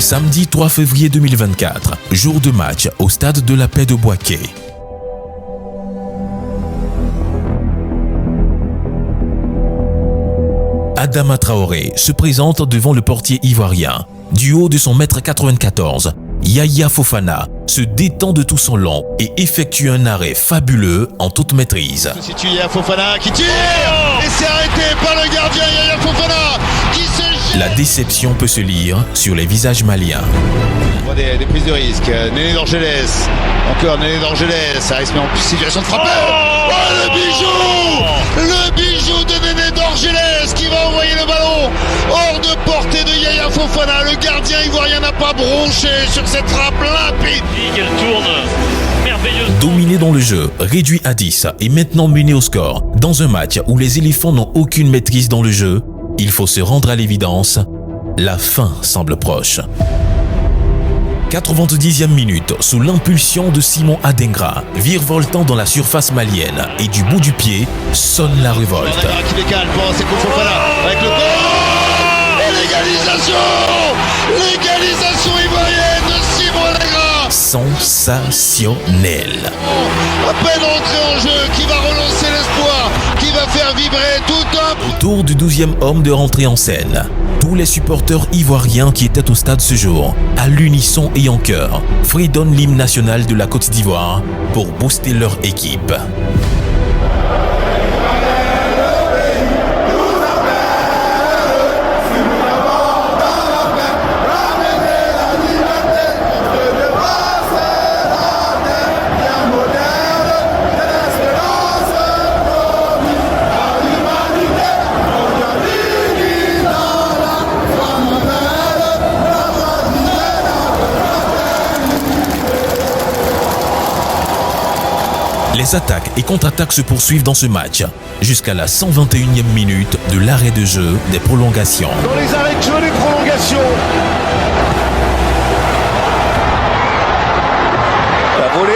Samedi 3 février 2024, jour de match au stade de la Paix de Bouaké. Adama Traoré se présente devant le portier ivoirien. Du haut de son mètre 94, Yaya Fofana se détend de tout son long et effectue un arrêt fabuleux en toute maîtrise. Se situe Yaya Fofana qui tire et c'est arrêté par le gardien Yaya Fofana qui se... La déception peut se lire sur les visages maliens. Des prises de risque. Néné d'Orgelès. Encore Néné d'Orgelès. Ça reste en situation de frapper. Oh, le bijou! Le bijou de Néné d'Orgelès qui va envoyer le ballon hors de portée de Yaya Fofana. Le gardien ivoirien n'a pas bronché sur cette frappe limpide. Elle tourne. Merveilleuse. Dominé dans le jeu, réduit à 10 et maintenant mené au score. Dans un match où les éléphants n'ont aucune maîtrise dans le jeu, il faut se rendre à l'évidence. La fin semble proche. 90e minute, sous l'impulsion de Simon Adengra, virevoltant dans la surface malienne et du bout du pied, sonne la révolte. Qui décale pour Seko Fofana avec le goal et l'égalisation. L'égalisation ivoirienne de Simon Adengra. Sensationnel. À peine entré en jeu, qui va relancer l'espoir, qui va faire vibrer tout un... Autour du 12e homme de rentrée en scène, tous les supporters ivoiriens qui étaient au stade ce jour, à l'unisson et en chœur, fredonnent l'hymne national de la Côte d'Ivoire pour booster leur équipe. Les attaques et contre-attaques se poursuivent dans ce match, jusqu'à la 121e minute de l'arrêt de jeu des prolongations. Dans les arrêts de jeu des prolongations. La volée.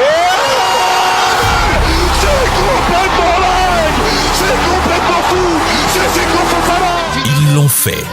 C'est complètement dingue. C'est complètement fou. C'est Seko Fofana. Ils l'ont fait.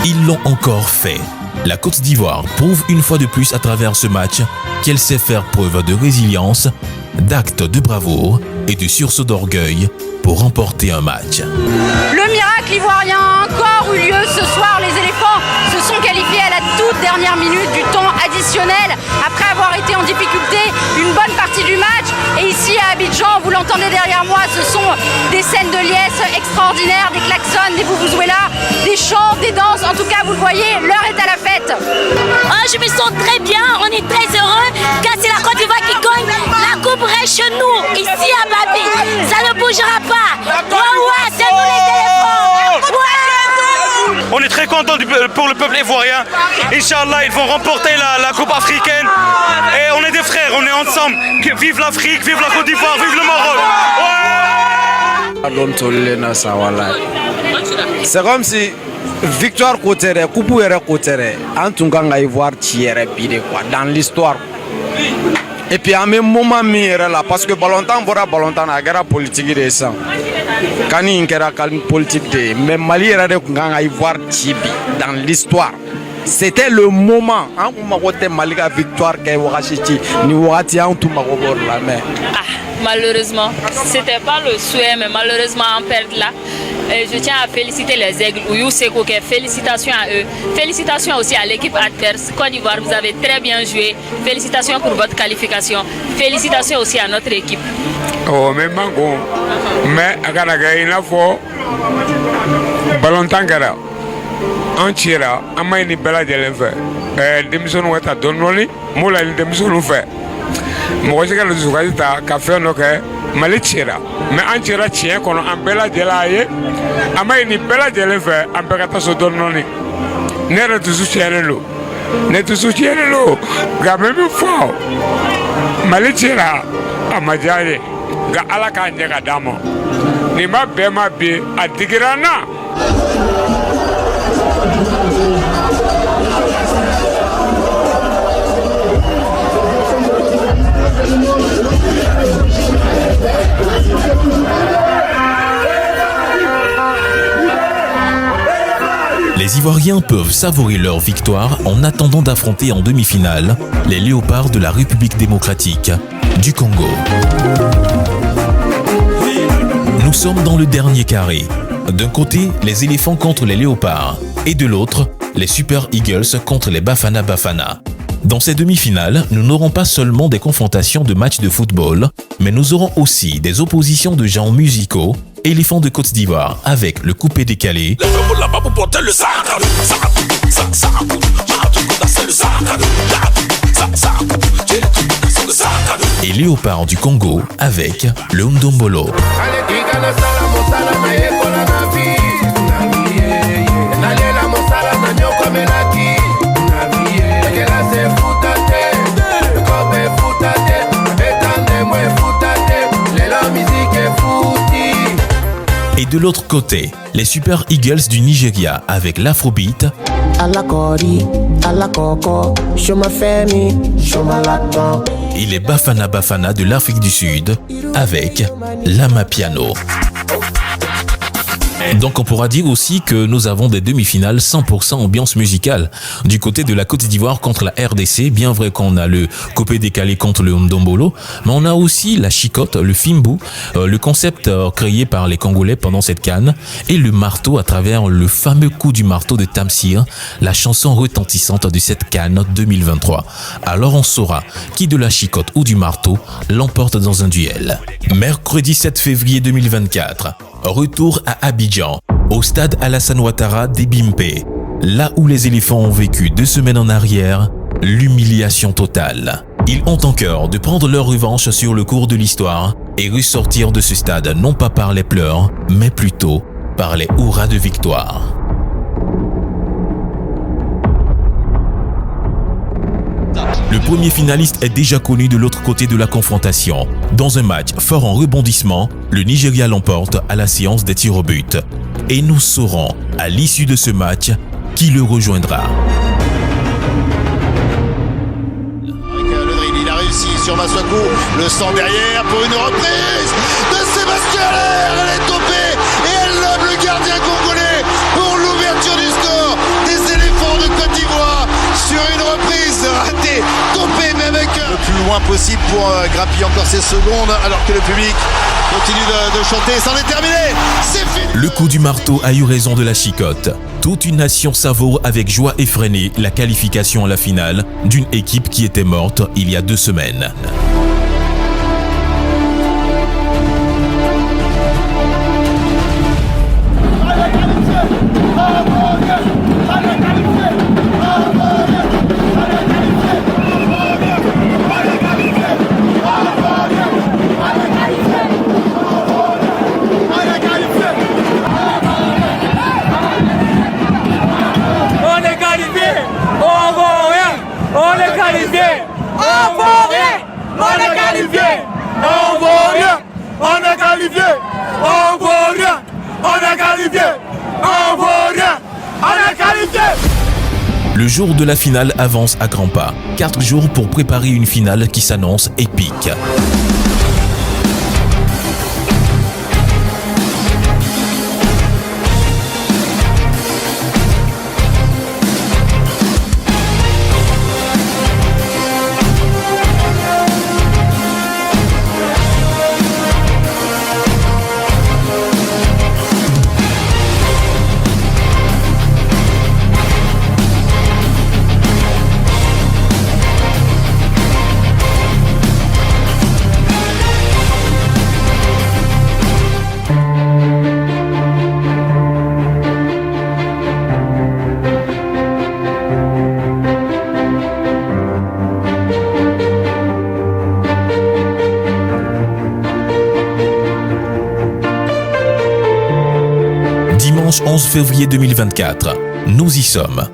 Ils l'ont encore fait. La Côte d'Ivoire prouve une fois de plus à travers ce match qu'elle sait faire preuve de résilience, d'actes de bravoure et de sursaut d'orgueil pour remporter un match. Le miracle ivoirien a encore eu lieu ce soir. Les éléphants se sont qualifiés à la toute dernière minute du temps additionnel après avoir été en difficulté une bonne partie du match. Et ici à Abidjan, vous l'entendez derrière moi, ce sont des scènes de liesse extraordinaires, des klaxons, des vuvuzuela, des chants, des danses. En tout cas, vous le voyez, l'heure est à la fête. Oh, je me sens très bien, on est très heureux car c'est la Côte d'Ivoire qui gagne. La coupe reste chez nous, ici à Babi. Ça ne bougera pas. Ouais, c'est nous les éléphants. Ouais. On est très contents pour le peuple ivoirien. Inch'Allah, ils vont remporter la Coupe africaine. Et on est des frères, on est ensemble. Vive l'Afrique, vive la Côte d'Ivoire, vive le Maroc. Ouais. C'est comme si victoire côté, coupe côté, en tout cas, Ivoire tirer dans l'histoire. Et puis à un moment là, parce que Balontan a guerre politique de ça. Quand il y a une politique de, mais Mali era de Ivoire Tibi dans l'histoire. C'était le moment. En Marote Malika victoire qui est ni Wati en tout Maroc la main. Malheureusement, c'était pas le souhait, mais malheureusement on perd là. Et je tiens à féliciter les aigles Ouyou Seko, félicitations à eux. Félicitations aussi à l'équipe adverse. Côte d'Ivoire, vous avez très bien joué. Félicitations pour votre qualification. Félicitations aussi à notre équipe. Oh, mais Mango, mais à Kanagaïna, faut Balontangara. En tira, à Maïni Bella de l'Enfer. Démission ou à Donoli, Moula, démission ou fait. Moi, je regarde le Zougaïta, café, ok. Malitira, mais en tira tient qu'on a un bel délai. A Maïni Bella de l'Enfer, un pecata so Donoli. Nera de soutienlo. Ne te soutienlo. Gamé fort. Malitira, à Madjane. Ga alaka njega damo ni ma be ma be adigirana. Les Ivoiriens peuvent savourer leur victoire en attendant d'affronter en demi-finale les Léopards de la République démocratique du Congo. Nous sommes dans le dernier carré. D'un côté, les éléphants contre les léopards et de l'autre, les Super Eagles contre les Bafana Bafana. Dans ces demi-finales, nous n'aurons pas seulement des confrontations de matchs de football, mais nous aurons aussi des oppositions de genres musicaux. Éléphants de Côte d'Ivoire avec le coupé décalé. Et Léopard du Congo avec le Ndombolo. Et de l'autre côté, les Super Eagles du Nigeria avec l'Afrobeat et les Bafana Bafana de l'Afrique du Sud avec l'Amapiano. Donc on pourra dire aussi que nous avons des demi-finales 100% ambiance musicale. Du côté de la Côte d'Ivoire contre la RDC, bien vrai qu'on a le coupé décalé contre le Ndombolo, mais on a aussi la chicotte, le fimbu, le concept créé par les Congolais pendant cette CAN, et le marteau à travers le fameux coup du marteau de Tamsir, la chanson retentissante de cette CAN 2023. Alors on saura qui de la chicotte ou du marteau l'emporte dans un duel. Mercredi 7 février 2024. Retour à Abidjan, au stade Alassane Ouattara d'Ebimpe, là où les éléphants ont vécu 2 semaines en arrière, l'humiliation totale. Ils ont en cœur de prendre leur revanche sur le cours de l'histoire et ressortir de ce stade non pas par les pleurs, mais plutôt par les hurrahs de victoire. Le premier finaliste est déjà connu de l'autre côté de la confrontation. Dans un match fort en rebondissement, le Nigeria l'emporte à la séance des tirs au but. Et nous saurons, à l'issue de ce match, qui le rejoindra. Il a réussi sur Massakou, le centre derrière pour une reprise de Sébastien Aller. Elle est topée et elle lobe le gardien congolais pour l'ouverture du score des éléphants de Côte d'Ivoire sur une reprise ratée, topée mais avec le plus loin possible pour grappiller encore ces secondes alors que le public continue de chanter. C'en est terminé, c'est fini. Le coup du marteau a eu raison de la chicotte. Toute une nation savoure avec joie effrénée la qualification à la finale d'une équipe qui était morte il y a 2 semaines. Le jour de la finale avance à grands pas. 4 jours pour préparer une finale qui s'annonce épique. Dimanche 11 février 2024, nous y sommes.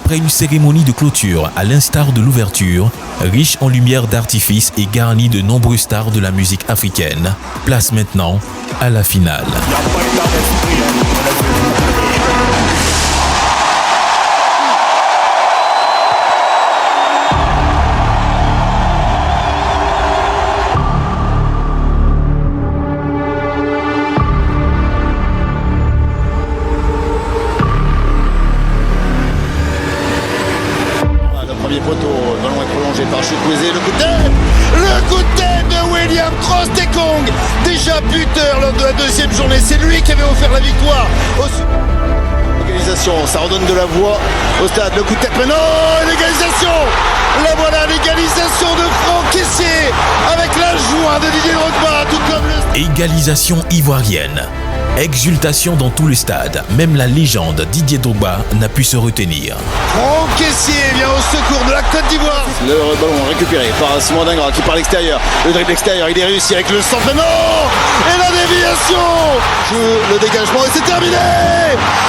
Après une cérémonie de clôture à l'instar de l'ouverture, riche en lumière d'artifice et garnie de nombreuses stars de la musique africaine, place maintenant à la finale. Premier poteau, le ballon est prolongé par Chukwueze, le coup de tête de William Troost-Ekong, déjà buteur lors de la deuxième journée, c'est lui qui avait offert la victoire. L'égalisation, ça redonne de la voix au stade, le coup de tête, mais non, l'égalisation, la voilà, l'égalisation de Franck Kessié avec la joie de Didier Drogba, tout comme le... Égalisation ivoirienne. Exultation dans tout le stade, même la légende Didier Drogba n'a pu se retenir. Franck Kessié vient au secours de la Côte d'Ivoire. Le ballon récupéré par Simon Adingra qui part à l'extérieur. Le dribble extérieur, il est réussi avec le centre. Non, et la déviation. Le dégagement et c'est terminé.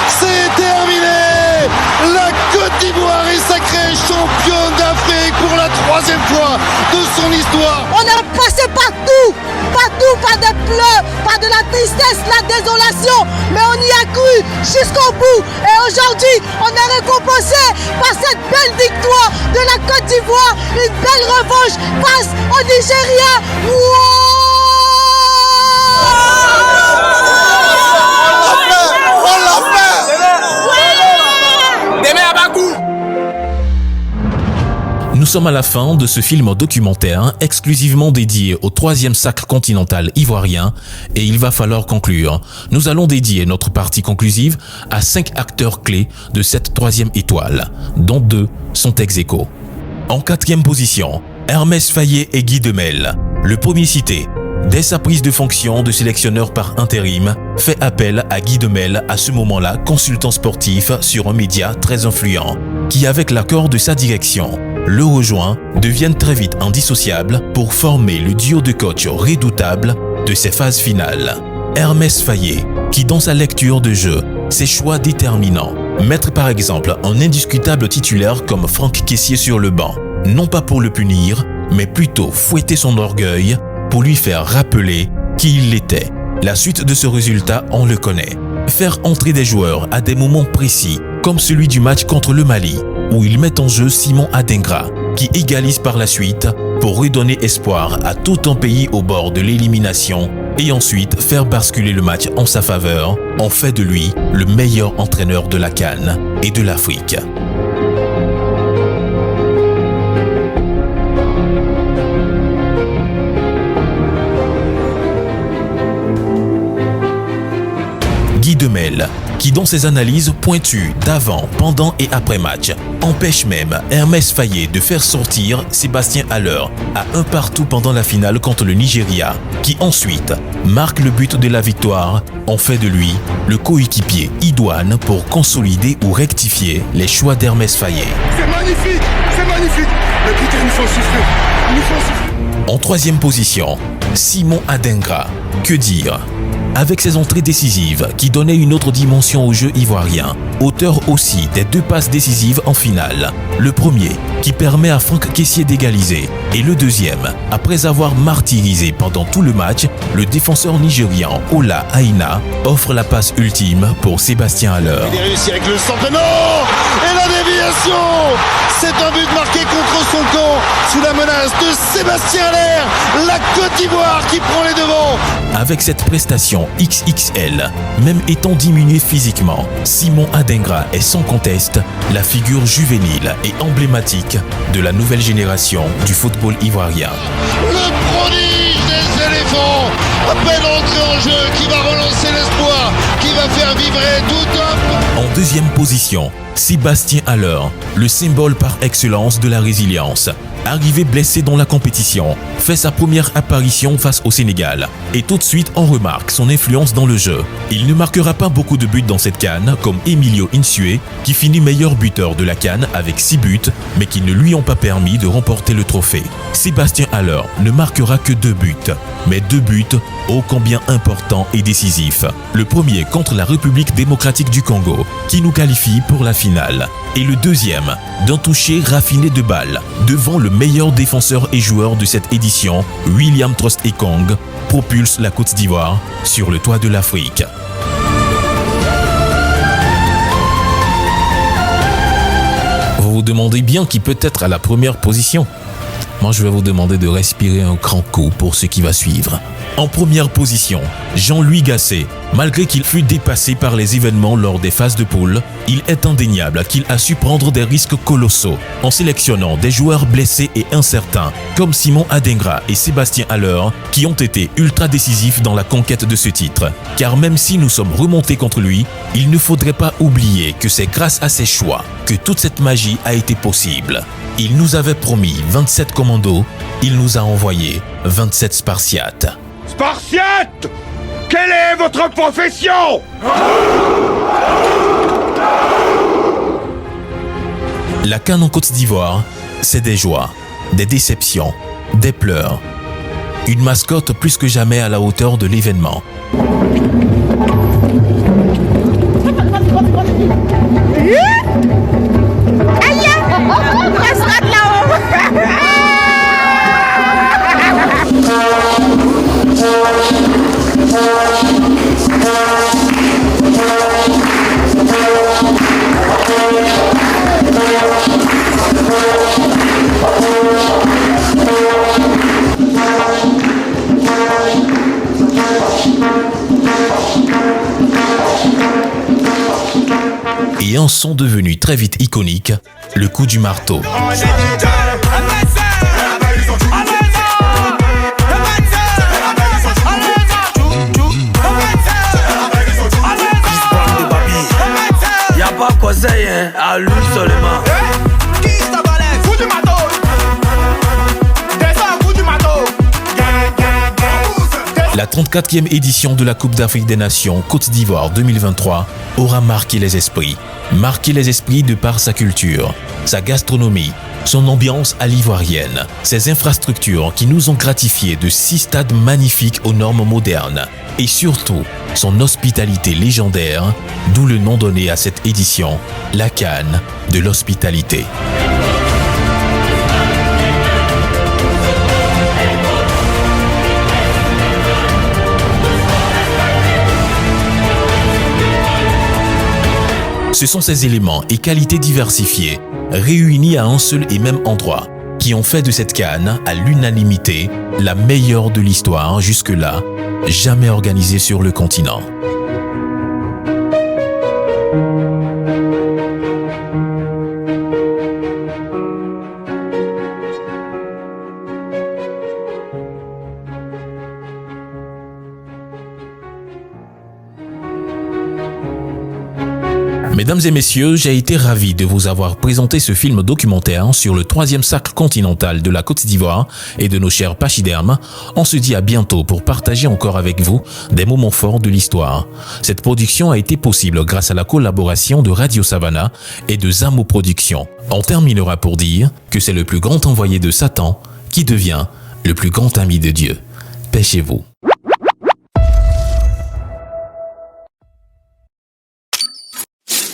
C'est terminé. La Côte d'Ivoire est sacrée championne d'Afrique pour la 3e fois de son histoire. On est passé partout, pas de pleurs, pas de la tristesse, la désolation, mais on y a cru jusqu'au bout. Et aujourd'hui, on est récompensé par cette belle victoire de la Côte d'Ivoire, une belle revanche face au Nigeria. Nous sommes à la fin de ce film documentaire exclusivement dédié au 3e sacre continental ivoirien et il va falloir conclure. Nous allons dédier notre partie conclusive à 5 acteurs clés de cette 3e étoile, dont 2 sont ex-aequo. En 4e position, Hermès Faye et Guy Demel. Le premier cité, dès sa prise de fonction de sélectionneur par intérim, fait appel à Guy Demel, à ce moment-là consultant sportif sur un média très influent, qui avec l'accord de sa direction, le rejoint, deviennent très vite indissociables pour former le duo de coach redoutable de ces phases finales. Hermès Faye, qui dans sa lecture de jeu, ses choix déterminants, mettre par exemple un indiscutable titulaire comme Franck Kessié sur le banc, non pas pour le punir, mais plutôt fouetter son orgueil pour lui faire rappeler qui il était. La suite de ce résultat, on le connaît. Faire entrer des joueurs à des moments précis, comme celui du match contre le Mali, où il met en jeu Simon Adingra, qui égalise par la suite pour redonner espoir à tout un pays au bord de l'élimination et ensuite faire basculer le match en sa faveur, en fait de lui le meilleur entraîneur de la CAN et de l'Afrique. Guy Demel, qui dans ses analyses pointues d'avant, pendant et après match, empêche même Hermès Faye de faire sortir Sébastien Haller à un partout pendant la finale contre le Nigeria, qui ensuite marque le but de la victoire, en fait de lui le coéquipier idoine pour consolider ou rectifier les choix d'Hermès Faye. C'est magnifique, mais putain, il nous faut souffler, En 3e position, Simon Adingra, que dire ? Avec ses entrées décisives qui donnaient une autre dimension au jeu ivoirien, auteur aussi des 2 passes décisives en finale. Le premier qui permet à Franck Kessié d'égaliser et le deuxième, après avoir martyrisé pendant tout le match, le défenseur nigérian Ola Aina offre la passe ultime pour Sébastien Haller. Il est réussi avec le centre, non, et la déviation. C'est un but marqué contre son camp sous la menace de Sébastien Haller, la Côte d'Ivoire qui prend les devants. Avec cette prestation XXL, même étant diminué physiquement, Simon Adingra est sans conteste la figure juvénile et emblématique de la nouvelle génération du football ivoirien. Le prodige des éléphants, à peine entré en jeu, qui va relancer l'espoir, qui va faire vibrer tout un... En 2e position, Sébastien Haller, le symbole par excellence de la résilience. Arrivé blessé dans la compétition, fait sa première apparition face au Sénégal et tout de suite on remarque son influence dans le jeu. Il ne marquera pas beaucoup de buts dans cette CAN comme Emilio Insue qui finit meilleur buteur de la CAN avec 6 buts mais qui ne lui ont pas permis de remporter le trophée. Sébastien Haller ne marquera que 2 buts, mais 2 buts ô combien importants et décisifs. Le premier contre la République démocratique du Congo qui nous qualifie pour la finale et le deuxième d'un toucher raffiné de balle devant le meilleur défenseur et joueur de cette édition, William Trost-Ekong, propulse la Côte d'Ivoire sur le toit de l'Afrique. Vous vous demandez bien qui peut être à la première position. Moi, je vais vous demander de respirer un grand coup pour ce qui va suivre. En première position, Jean-Louis Gasset. Malgré qu'il fut dépassé par les événements lors des phases de poule, il est indéniable qu'il a su prendre des risques colossaux en sélectionnant des joueurs blessés et incertains comme Simon Adingra et Sébastien Haller qui ont été ultra décisifs dans la conquête de ce titre. Car même si nous sommes remontés contre lui, il ne faudrait pas oublier que c'est grâce à ses choix que toute cette magie a été possible. Il nous avait promis 27 commandos, il nous a envoyé 27 Spartiates. Spartiate! Quelle est votre profession? La CAN en Côte d'Ivoire, c'est des joies, des déceptions, des pleurs. Une mascotte plus que jamais à la hauteur de l'événement. Et un son devenu très vite iconique, le coup du marteau. Y'a pas conseil, hein, à lui seulement. La 34e édition de la Coupe d'Afrique des Nations Côte d'Ivoire 2023 aura marqué les esprits. Marqué les esprits de par sa culture, sa gastronomie, son ambiance à l'ivoirienne, ses infrastructures qui nous ont gratifiés de 6 stades magnifiques aux normes modernes et surtout son hospitalité légendaire, d'où le nom donné à cette édition, la CAN de l'hospitalité. Ce sont ces éléments et qualités diversifiées, réunis à un seul et même endroit, qui ont fait de cette CAN, à l'unanimité, la meilleure de l'histoire jusque-là, jamais organisée sur le continent. Mesdames et messieurs, j'ai été ravi de vous avoir présenté ce film documentaire sur le 3e cercle continental de la Côte d'Ivoire et de nos chers pachydermes. On se dit à bientôt pour partager encore avec vous des moments forts de l'histoire. Cette production a été possible grâce à la collaboration de Radio Savannah et de Zamo Productions. On terminera pour dire que c'est le plus grand envoyé de Satan qui devient le plus grand ami de Dieu. Paix chez vous.